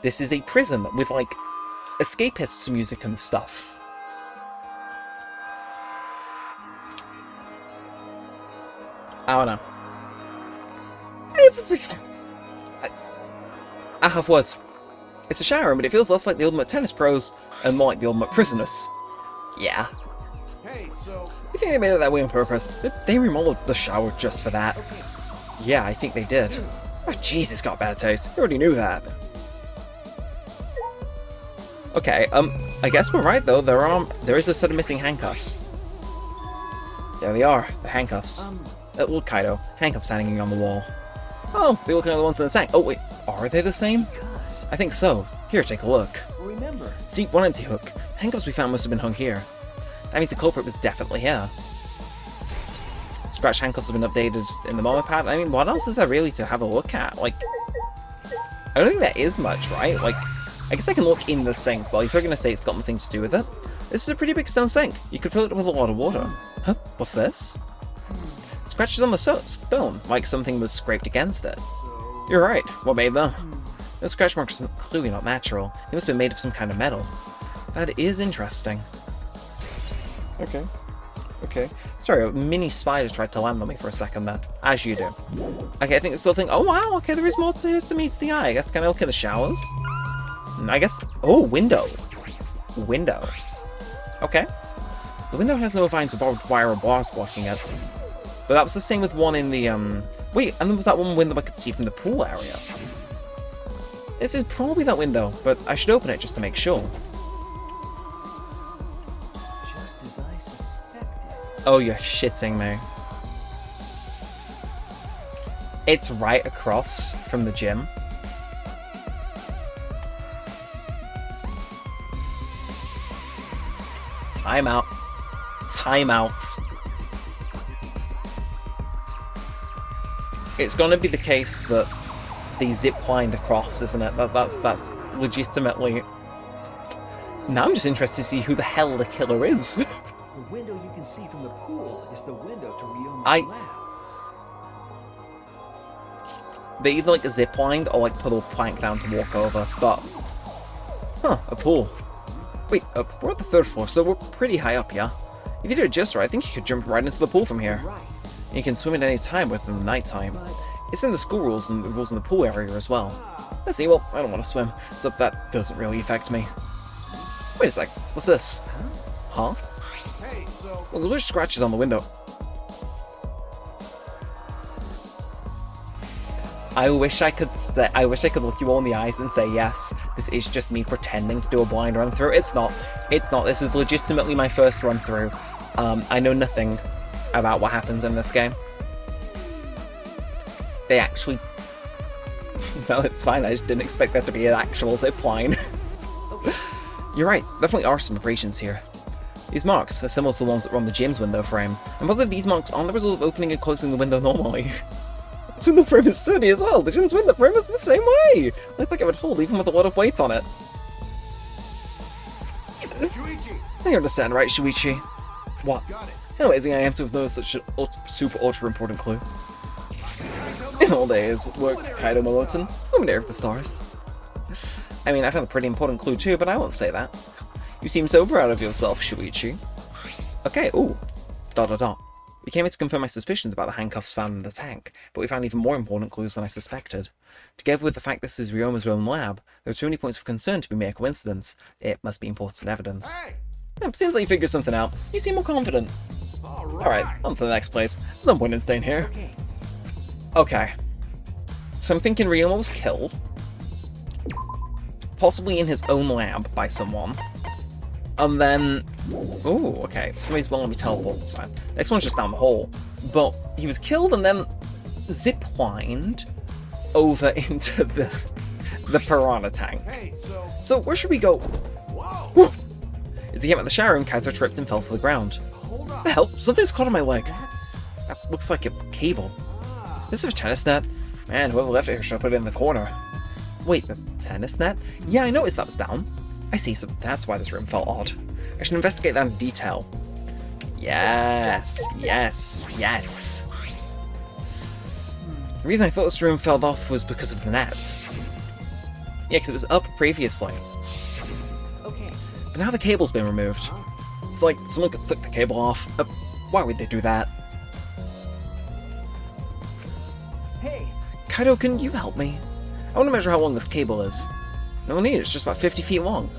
This is a prison with, like, escapists music and stuff. I don't know. I have words. It's a shower room, but it feels less like the Ultimate Tennis Pros and more like the Ultimate Prisoners. Yeah. Hey, so... You think they made it that way on purpose? They remodeled the shower just for that. Yeah, I think they did. Oh, jeez, it's got bad taste. You already knew that. Okay, I guess we're right though. There is a set of missing handcuffs. There they are, the handcuffs. Look, Kaido, handcuffs hanging on the wall. Oh, they look like the ones in the tank. Oh wait, are they the same? I think so. Here, take a look. Remember. See, one empty hook. The handcuffs we found must have been hung here. That means the culprit was definitely here. Scratch handcuffs have been updated in the moment pad. I mean, what else is there really to have a look at? Like, I don't think there is much, right? Like, I guess I can look in the sink. Well, he's probably going to say it's got nothing to do with it. This is a pretty big stone sink. You could fill it with a lot of water. Huh? What's this? Scratches on the stone, like something was scraped against it. You're right. What made them? Those scratch marks are clearly not natural. They must have been made of some kind of metal. That is interesting. Okay. Okay. Sorry, a mini spider tried to land on me for a second there. As you do. Okay, I think it's still thinking, oh wow, okay, there is more to meet the eye. I guess can I look in the showers? I guess, oh, window. Window. Okay. The window has no vines or barbed wire or bars blocking it. But that was the same with one in the, wait, and there was that one window I could see from the pool area. This is probably that window, but I should open it just to make sure. Just as I suspected. Oh, you're shitting me. It's right across from the gym. Time out. Time out. It's gonna be the case that they zip-lined across, isn't it? That's legitimately... Now I'm just interested to see who the hell the killer is. The window you can see from the pool is the window to Ryoma's lab. They either like zip-lined or like put a plank down to walk over, but... Huh, a pool. Wait, we're at the 3rd floor, so we're pretty high up, yeah? If you did it just right, I think you could jump right into the pool from here. Right. And you can swim at any time within the night time. It's in the school rules and the rules in the pool area as well. Let's see, well, I don't want to swim, so that doesn't really affect me. Wait a sec, what's this? Huh? Hey, so... Look, there's scratches on the window. I wish I could look you all in the eyes and say, yes, this is just me pretending to do a blind run through. It's not. This is legitimately my first run through. I know nothing about what happens in this game. They actually... No, it's fine, I just didn't expect that to be an actual zip line. You're right, definitely are some abrasions here. These marks are similar to the ones that were on the gym's window frame. I'm positive these marks aren't the result of opening and closing the window normally. This window frame is sturdy as well. The gym's window frame is the same way. Looks like it would hold even with a lot of weight on it. Shuichi! I understand, right, Shuichi? What? Got it. How amazing I am to have known such a super ultra important clue. In the old days, work for Kaido Momoten, Luminary of the Stars. I mean, I found a pretty important clue too, but I won't say that. You seem so proud of yourself, Shuichi. Okay, ooh. ... We came here to confirm my suspicions about the handcuffs found in the tank, but we found even more important clues than I suspected. Together with the fact this is Ryoma's own lab, there are too many points of concern to be mere coincidence. It must be important evidence. Hey! Yeah, seems like you figured something out. You seem more confident. Alright, on to the next place. There's no point in staying here. Okay. Okay. So I'm thinking Ryoma was killed. Possibly in his own lab by someone. And then... Ooh, okay. Somebody's willing to be teleported. It's fine. Next one's just down the hall. But he was killed and then ziplined over into the piranha tank. Hey, So where should we go? whoa! Woo! As he came out of the shower, Kaito tripped and fell to the ground. Hold What on. the hell? Something's caught on my leg. That's... That looks like a cable. Ah, This is a tennis net. Man, whoever left it here should have put it in the corner. Wait, the tennis net? Yeah, I noticed that was down. I see, so that's why this room felt odd. I should investigate that in detail. Yes, yes, yes. The reason I thought this room fell off was because of the net. Yeah, because it was up previously. Okay. But now the cable's been removed. It's like someone took the cable off. Why would they do that? Hey! Kaido, can you help me? I want to measure how long this cable is. No need, it's just about 50 feet long.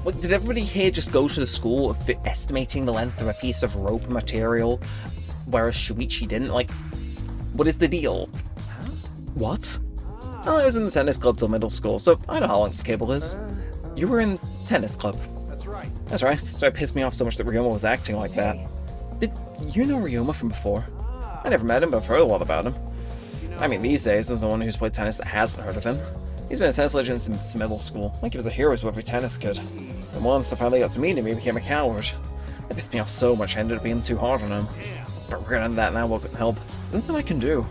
Like, did everybody here just go to the school of estimating the length of a piece of rope material, whereas Shuichi didn't? Like, what is the deal? Huh? What? Oh, I was in the tennis club till middle school, so I know how long this cable is. You were in tennis club. that's right. That's right, so it pissed me off so much that Ryoma was acting like that. Hey. Did you know Ryoma from before? I never met him, but I've heard a lot about him. I mean, these days, there's no one who's played tennis that hasn't heard of him. He's been a tennis legend since middle school, like he was a hero to every tennis kid. And once I finally got to meet him, he became a coward. It pissed me off so much I ended up being too hard on him. But we're gonna end that now, what can help? There's nothing I can do.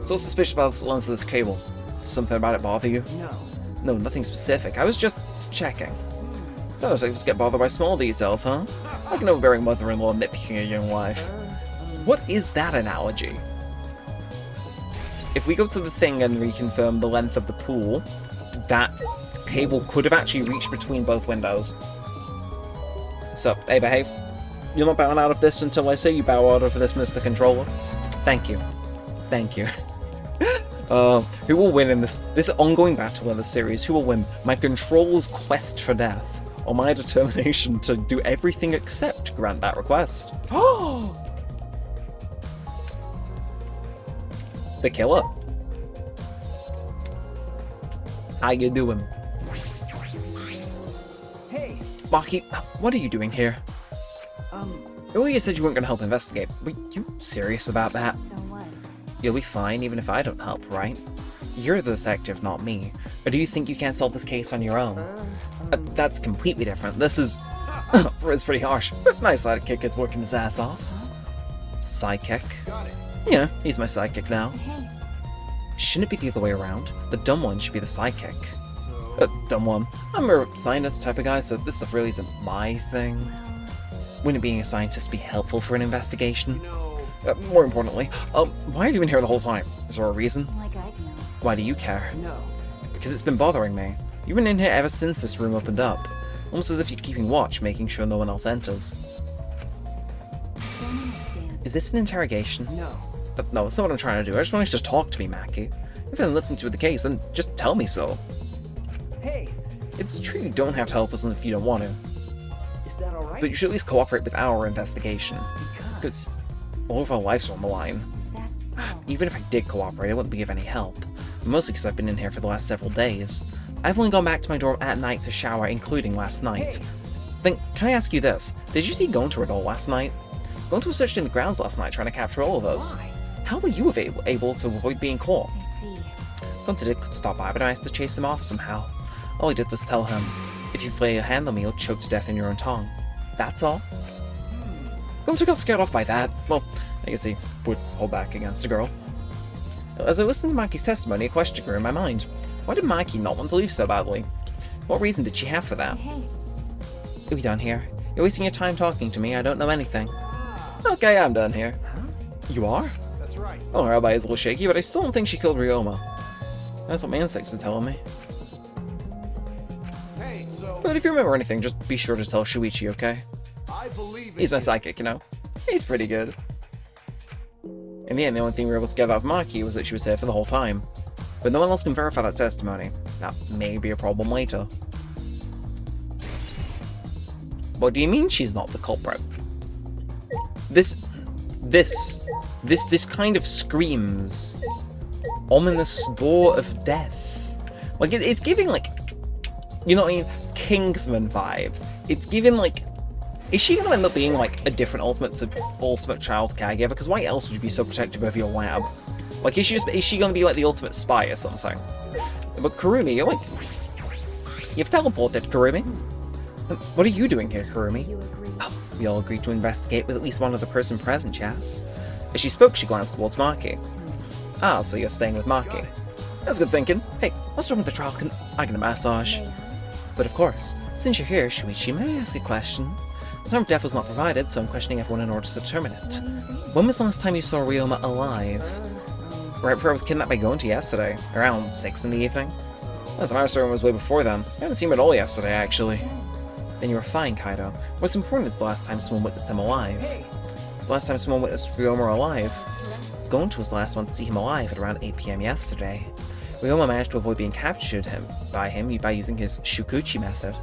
So suspicious about the length of this cable. Does something about it bother you? No. No, nothing specific. I was just checking. So I just get bothered by small details, huh? Like an overbearing mother-in-law nitpicking a young wife. What is that analogy? If we go to the thing and reconfirm the length of the pool, that cable could have actually reached between both windows. So, hey, behave. You're not bowing out of this until I say you bow out of this, Mr. Controller. Thank you. Thank you. Who will win in this ongoing battle in the series? Who will win? My controller's quest for death, or my determination to do everything except grant that request? Oh! The killer. How you doing? Hey! Maki, what are you doing here? Earlier you said you weren't going to help investigate. Were you serious about that? So what? You'll be fine even if I don't help, right? You're the detective, not me. Or do you think you can't solve this case on your own? That's completely different. This is... it's pretty harsh. But nice sidekick is working his ass off. Sidekick? Got it. Yeah, he's my sidekick now. Hey, Shouldn't it be the other way around? The dumb one should be the sidekick. So, Dumb one. I'm a scientist type of guy, so this stuff really isn't my thing. well, Wouldn't being a scientist be helpful for an investigation? you know, More importantly, why have you been here the whole time? Is there a reason? like I know. Why do you care? No. Because it's been bothering me. You've been in here ever since this room opened up. Almost as if you're keeping watch, making sure no one else enters. Don't understand. Is this an interrogation? No. No, that's not what I'm trying to do. I just want you to talk to me, Maki. If it has nothing to do with the case, then just tell me so. Hey! It's true you don't have to help us if you don't want to, Is that alright? but you should at least cooperate with our investigation. Because... Good. All of our lives are on the line. That's Even if I did cooperate, I wouldn't be of any help. Mostly because I've been in here for the last several days. I've only gone back to my dorm at night to shower, including last night. Then, can I ask you this? Did you see Gonta at all last night? Gonta was searching the grounds last night trying to capture all of us. How were you able to avoid being caught? I see. Gonta did stop by, but I managed to chase him off somehow. All I did was tell him, if you lay your hand on me, you'll choke to death in your own tongue. That's all. Gonta got scared off by that. Well, I guess he would hold back against a girl. As I listened to Maki's testimony, a question grew in my mind. Why did Maki not want to leave so badly? What reason did she have for that? Hey, Are we done here? You're wasting your time talking to me, I don't know anything. Okay, I'm done here. You are? That's right. Oh, her eye is a little shaky, but I still don't think she killed Ryoma. That's what my instincts are telling me. Hey, so But if you remember anything, just be sure to tell Shuichi, okay? I believe He's my psychic, you know? He's pretty good. In the end, the only thing we were able to get out of Maki was that she was here for the whole time. But no one else can verify that testimony. That may be a problem later. What do you mean she's not the culprit? This kind of screams ominous door of death. Like, it's giving, like, you know what I mean? Kingsman vibes. It's giving, like, is she going to end up being, like, a different ultimate child caregiver? Because why else would you be so protective of your lab? Like, is she going to be, like, the ultimate spy or something? But Kurumi, you're, like, you've teleported, Kurumi. What are you doing here, Kurumi? you agree. Oh, we all agreed to investigate with at least one other person present, yes? As she spoke, she glanced towards Maki. Ah, so you're staying with Maki. That's good thinking. Hey, what's wrong with the trial? I get a massage. May I? But of course, since you're here, Shuichi, may I ask a question? The term of death was not provided, so I'm questioning everyone in order to determine it. What do you think? When was the last time you saw Ryoma alive? Right before I was kidnapped by Gonta yesterday, around 6 in the evening. As a master was way before then. I haven't seen him at all yesterday, actually. Then you were fine, Kaido. What's important is the last time someone witnessed him alive. The last time someone witnessed Ryoma alive. Gonta was the last one to see him alive at around 8 PM yesterday. Ryoma managed to avoid being captured by him by using his Shukuchi method.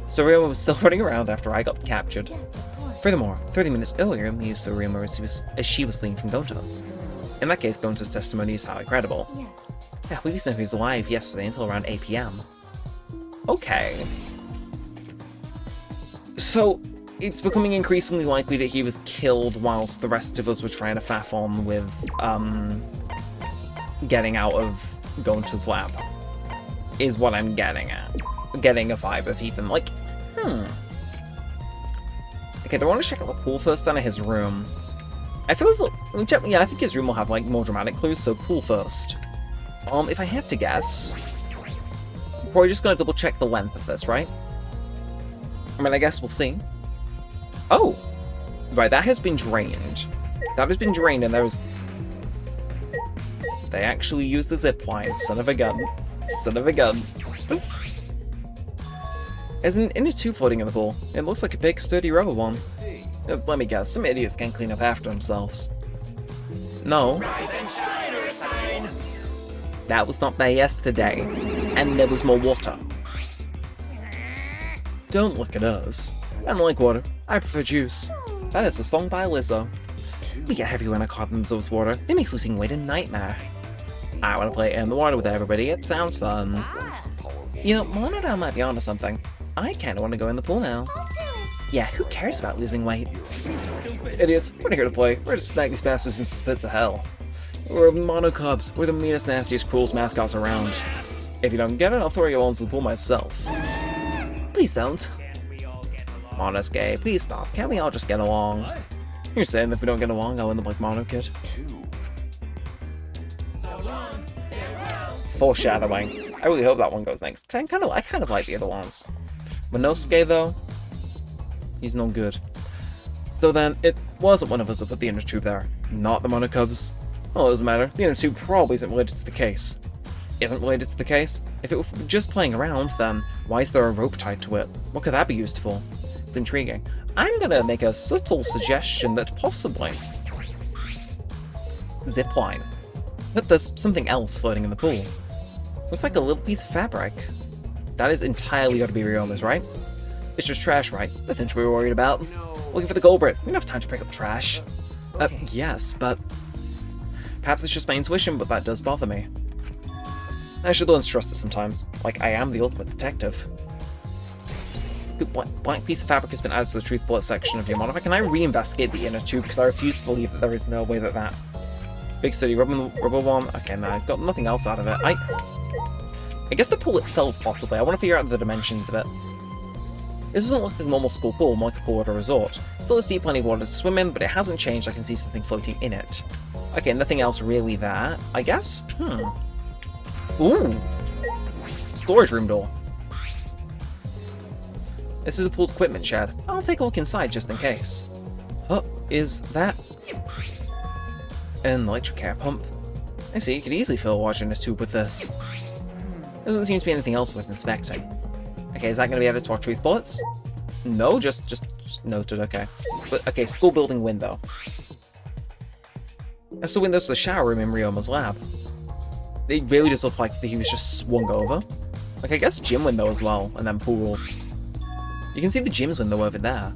So Ryoma was still running around after I got captured. Yes, of course. Furthermore, 30 minutes earlier, Miyu saw Ryoma as she was fleeing from Gonta. In that case, Gonta's testimony is highly credible. Yes. Yeah, we used to know he was alive yesterday until around 8 PM. Okay. So, it's becoming increasingly likely that he was killed whilst the rest of us were trying to faff on with, getting out of Gonta's lab. Is what I'm getting at. Getting a vibe of Ethan, like, Okay, do I want to check out the pool first, then his room? I feel as though, yeah, I think his room will have, like, more dramatic clues, so pool first. If I have to guess, probably just gonna double check the length of this, right? I mean, I guess we'll see. Oh! Right, that has been drained. That has been drained, and there's... They actually used the zip line, son of a gun. Son of a gun. There's an inner tube floating in the pool. It looks like a big, sturdy rubber one. Let me guess, some idiots can't clean up after themselves. No. That was not there yesterday. And there was more water. Don't look at us. I don't like water. I prefer juice. That is a song by Lizzo. We get heavy when I carve themselves water. It makes losing weight a nightmare. I want to play in the water with everybody. It sounds fun. You know, Monodon might be onto something. I kinda want to go in the pool now. Yeah, who cares about losing weight? Idiots, we're not here to play. We're to snag these bastards into the pits of hell. We're Mono Cubs. We're the meanest, nastiest, cruelest mascots around. If you don't get it, I'll throw you all into the pool myself. Please don't. Monosuke, please stop. Can't we all just get along? You're saying if we don't get along, I'll end up like Mono Kid? Foreshadowing. I really hope that one goes next. I kind of like the other ones. Monosuke, though, he's no good. So then, it wasn't one of us that put the inner tube there. Not the Monocubs. Well, it doesn't matter. The inner tube probably isn't related to the case. Isn't related to the case? If it were just playing around, then why is there a rope tied to it? What could that be used for? It's intriguing. I'm gonna make a subtle suggestion that possibly... Zipline. That there's something else floating in the pool. Looks like a little piece of fabric. That is entirely gotta be Ryoma's, right? It's just trash, right? Nothing to be worried about. Looking for the culprit. We don't have time to pick up trash. Yes, but... Perhaps it's just my intuition, but that does bother me. I should learn to trust it sometimes, like I am the ultimate detective. Good blank piece of fabric has been added to the truth bullet section of your monitor. Can I reinvestigate the inner tube? Because I refuse to believe that there is no way that big study rubber one. Okay, no, I've got nothing else out of it. I guess the pool itself, possibly. I want to figure out the dimensions of it. This doesn't look like a normal school pool, more like a pool at a resort. Still has deep plenty of water to swim in, but it hasn't changed. I can see something floating in it. Okay, nothing else really there, I guess? Ooh! Storage room door. This is the pool's equipment shed. I'll take a look inside just in case. Oh, is that an electric air pump? I see, you could easily fill water in a tube with this. There doesn't seem to be anything else worth inspecting. Okay, is that going to be added to our truth bullets? No, just noted, okay. But, okay, school building window. That's the windows to the shower room in Ryoma's lab. It really does look like he was just swung over. Like, I guess gym window as well, and then pools. You can see the gym's window over there.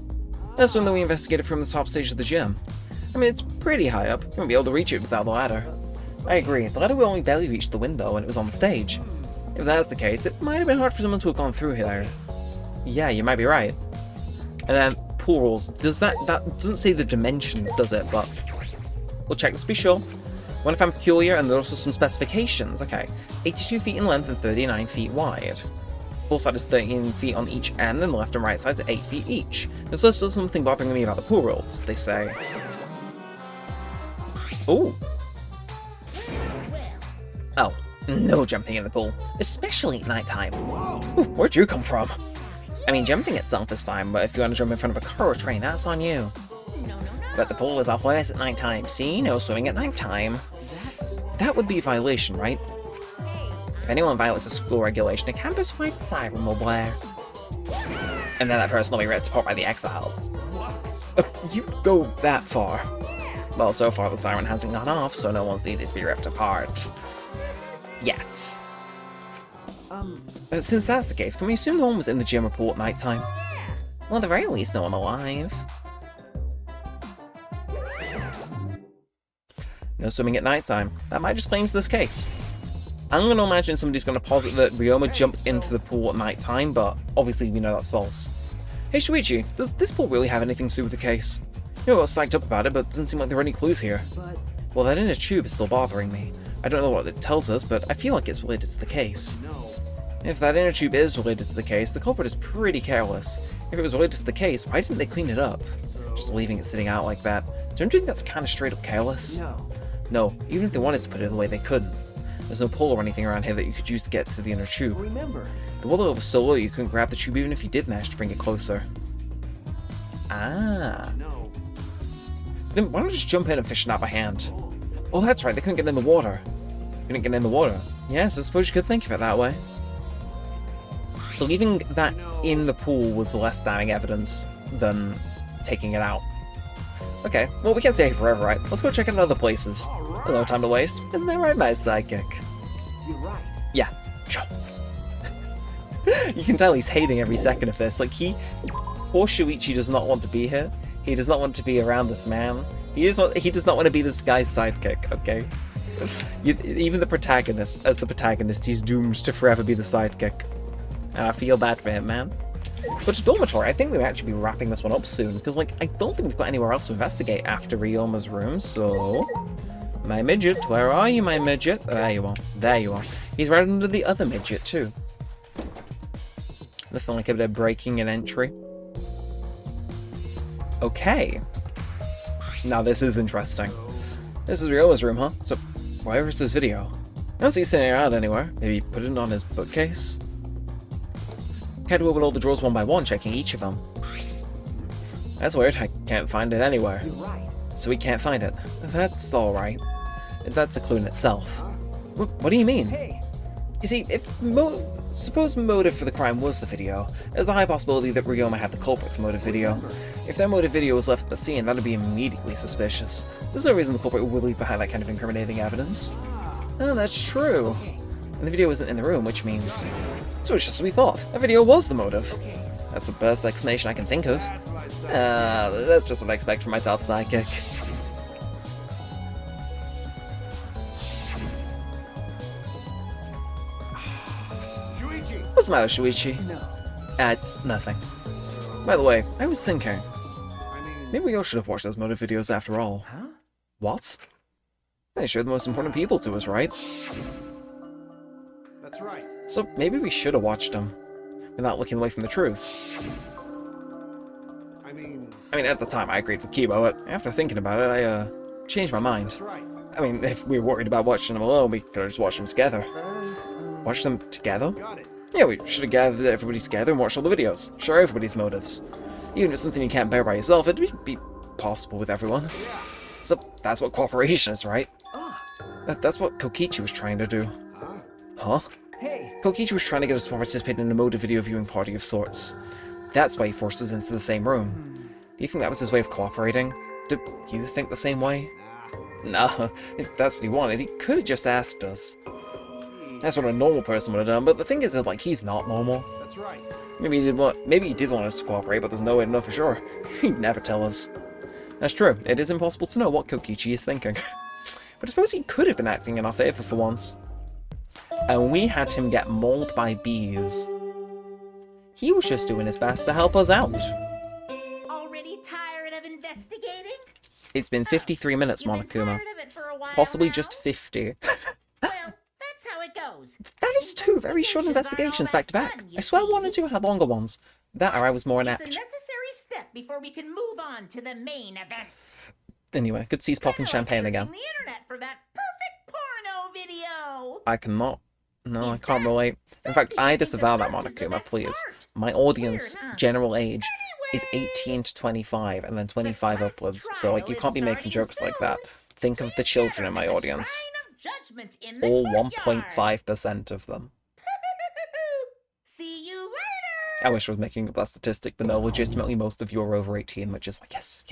That's the window we investigated from the top stage of the gym. I mean, it's pretty high up. You won't be able to reach it without the ladder. I agree. The ladder will only barely reach the window when it was on the stage. If that's the case, it might have been hard for someone to have gone through here. Yeah, you might be right. And then, pool rules. That doesn't say the dimensions, does it? But we'll check just to be sure. One I found peculiar, and there's also some specifications. Okay, 82 feet in length and 39 feet wide. Pool side is 13 feet on each end, and the left and right sides are 8 feet each. There's also something bothering me about the pool rules. They say... Ooh. Oh, no jumping in the pool, especially at night time. Ooh, where'd you come from? I mean, jumping itself is fine, but if you want to jump in front of a car or train, that's on you. But the pool is off limits at night time. See, no swimming at night time. That would be a violation, right? If anyone violates a school regulation, a campus-wide siren will blare. And then that person will be ripped apart by the exiles. You go that far. Well, so far the siren hasn't gone off, so no one's needed to be ripped apart. Yet. Since that's the case, can we assume no one was in the gym or pool at night time? Well, at the very least, no one alive. No swimming at night time. That might just play into this case. I'm going to imagine somebody's going to posit that Ryoma jumped into the pool at night time, but obviously we know that's false. Hey Shuichi, does this pool really have anything to do with the case? You know, I got psyched up about it, but it doesn't seem like there are any clues here. Well, that inner tube is still bothering me. I don't know what it tells us, but I feel like it's related to the case. If that inner tube is related to the case, the culprit is pretty careless. If it was related to the case, why didn't they clean it up? Just leaving it sitting out like that. Don't you think that's kind of straight up careless? No, even if they wanted to put it away, they couldn't. There's no pole or anything around here that you could use to get to the inner tube. Remember, The water was so low you couldn't grab the tube even if you did manage to bring it closer. Ah. no. Then why don't we just jump in and fish it out by hand? Oh, that's right, they couldn't get in the water. Couldn't get in the water. Yes, I suppose you could think of it that way. So leaving that in the pool was less damning evidence than taking it out. Okay, well we can't stay here forever, right? Let's go check out other places. There's no time to waste. Isn't that right, my sidekick? You're right. Yeah, sure. You can tell he's hating every second of this. Like, poor Shuichi does not want to be here. He does not want to be around this man. He does not want to be this guy's sidekick, okay? Even the protagonist, as the protagonist, he's doomed to forever be the sidekick. And I feel bad for him, man. But to dormitory, I think we might actually be wrapping this one up soon, because, like, I don't think we've got anywhere else to investigate after Ryoma's room, so... My midget, where are you, my midget? Oh, there you are. There you are. He's right under the other midget, too. Nothing like a bit of breaking an entry. Okay. Now this is interesting. This is Ryoma's room, huh? So, where is this video? I don't see it sitting around anywhere. Maybe put it on his bookcase? Had to open all the drawers one by one, checking each of them. That's weird, I can't find it anywhere. You're right. So we can't find it. That's alright. That's a clue in itself. What do you mean? Hey, You see, if suppose motive for the crime was the video, there's a high possibility that Ryoma had the culprit's motive video. If their motive video was left at the scene, that'd be immediately suspicious. There's no reason the culprit would leave behind that kind of incriminating evidence. Oh, that's true. And the video isn't in the room, which means... So it's just as we thought. That video was the motive. That's the best explanation I can think of. That's just what I expect from my top sidekick. What's the matter, Shuichi? No. It's nothing. By the way, I was thinking, I mean, maybe we all should have watched those motive videos after all. Huh? What? They showed the most important people to us, right? that's right. So maybe we should have watched them, without looking away from the truth. I mean, At the time I agreed with Kibo, but after thinking about it, I, changed my mind. that's right. I mean, if we were worried about watching them alone, we could have just watched them together. Watch them together? Got it. Yeah, we should have gathered everybody together and watched all the videos. Share everybody's motives. Even if it's something you can't bear by yourself, it'd be possible with everyone. Yeah. So that's what cooperation is, right? Ah. That's what Kokichi was trying to do. Huh? Huh? Hey. Kokichi was trying to get us to participate in a motive video viewing party of sorts. That's why he forced us into the same room. Do you think that was his way of cooperating? Do you think the same way? Nah, if that's what he wanted, he could have just asked us. That's what a normal person would have done, but the thing is like, he's not normal. That's right. Maybe he did want us to cooperate, but there's no way to know for sure. He'd never tell us. That's true, it is impossible to know what Kokichi is thinking. But I suppose he could have been acting in our favour for once. And we had him get mauled by bees. He was just doing his best to help us out. Already tired of investigating? It's been 53 minutes, You've been Monokuma. tired of it for a while Possibly now? just 50. Well, that's how it goes. That is two very short investigations back to back. I swear one and two had longer ones. That or I was more It's a inept. necessary step before we can move on to the main event. Anyway, good to see he's popping Kinda like champagne again. searching the internet for that perfect porno video. I cannot. No, I In can't fact, relate. In some fact, people I think the disavow that, search is the Monokuma, best please. part. My audience, Weird, huh? general age, is Anyway, 18 to 25, and then 25 class upwards, so like, you trial can't be is making starting jokes like that. soon. Think of the children in my audience. Shrine of judgment in the All courtyard. 1.5% of them. See you later. I wish I was making up that statistic, but no, legitimately most of you are over 18, which is like, yes,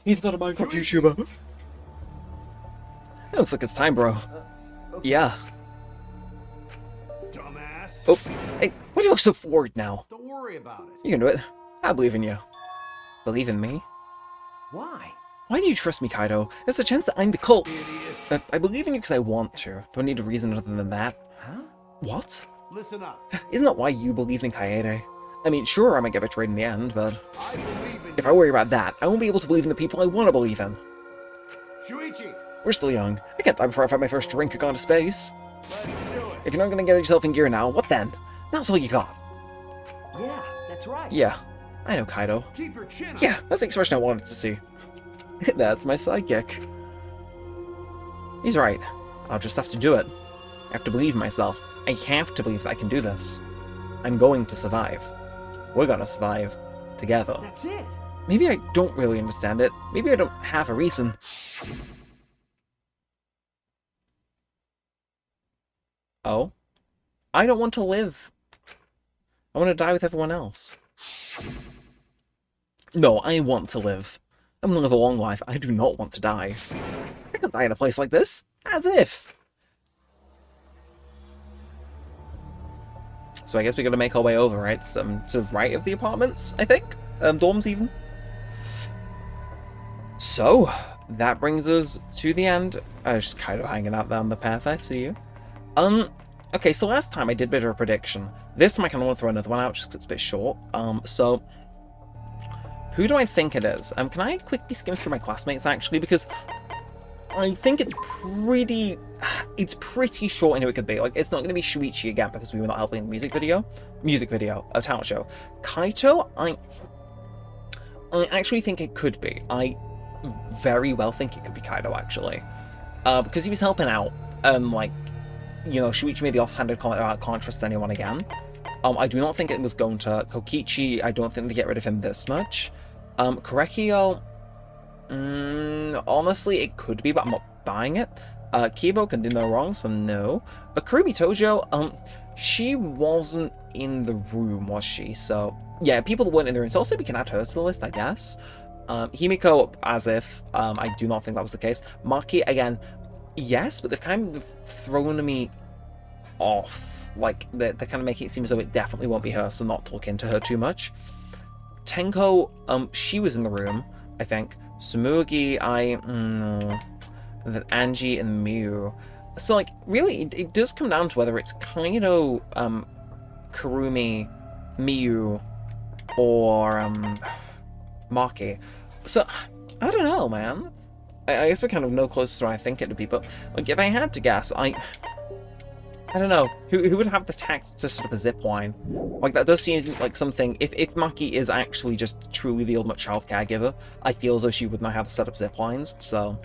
he's not a Minecraft YouTuber. It looks like it's time, bro. Yeah. Dumbass. Oh, hey, why do you look so forward now? Don't worry about it. You can do it. I believe in you. Believe in me? Why? Why do you trust me, Kaido? There's a chance that I'm the cult. Idiot. I believe in you because I want to. Do I need a reason other than that? Huh? What? Listen up. Isn't that why you believed in Kaede? I mean, sure, I might get betrayed in the end, but I believe in if I worry about that, I won't be able to believe in the people I want to believe in. Shuichi, We're still young. I can't die before I've had my first drink or gone to space. let's do it. If you're not going to get yourself in gear now, what then? That's all you got. Yeah, that's right. Yeah, I know, Kaido. Keep your chin up. Yeah, that's the expression I wanted to see. That's my sidekick. He's right. I'll just have to do it. I have to believe in myself. I have to believe that I can do this. I'm going to survive. We're gonna survive. Together. That's it. Maybe I don't really understand it. Maybe I don't have a reason. Oh? I don't want to live. I want to die with everyone else. No, I want to live. I want to live a long life. I do not want to die. I can't die in a place like this. As if. So I guess we gotta make our way over, right? To the right of the apartments, I think? Dorms even. So, that brings us to the end. I was just kind of hanging out there on the path, I see you. Okay, so last time I did a bit of a prediction. This time I kind of want to throw another one out just 'cause it's a bit short. So, who do I think it is? Can I quickly skim through my classmates, actually? Because I think it's pretty short in who it could be. Like, it's not going to be Shuichi again because we were not helping in the music video, a talent show. Kaito, I actually think it could be. I very well think it could be Kaito, actually. Because he was helping out, like, you know, Shuichi made the offhanded comment about can't trust anyone again. I do not think it was going to Kokichi. I don't think they get rid of him this much. Korekio, honestly, it could be, but I'm not buying it. Kibo can do no wrong, so no. Kurumi Tojo, she wasn't in the room, was she? So, yeah, people that weren't in the room. So also we can add her to the list, I guess. Himiko, as if. I do not think that was the case. Maki, again, yes, but they've kind of thrown me off. Like, they're kind of making it seem as though it definitely won't be her, so not to look into her too much. Tenko, she was in the room, I think. Sumugi, then Angie and Miu. So, like, really, it does come down to whether it's Kaido, Kurumi, Miyu, or Maki. So, I don't know, man. I guess we're kind of no closer to what I think it would be, but like, if I had to guess, I don't know. Who would have the tact to set up a zip line? Like, that does seem like something, if Maki is actually just truly the ultimate child caregiver, I feel as though she would know how to set up zip lines, so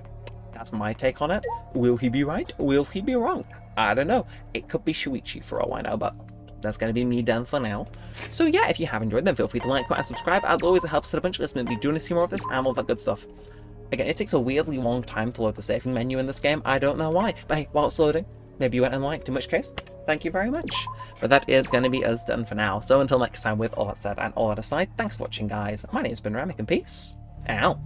that's my take on it. Will he be right? Will he be wrong? I don't know. It could be Shuichi for all I know, but that's going to be me done for now. So yeah, if you have enjoyed, then feel free to like, comment, and subscribe. As always, it helps out a bunch. Listen, if you do want to see more of this and all that good stuff. Again, it takes a weirdly long time to load the saving menu in this game. I don't know why. But hey, while it's loading, maybe you went and liked, in which case, thank you very much. But that is going to be us done for now. So until next time, with all that said and all that aside, thanks for watching, guys. My name's been Neremik, and peace out.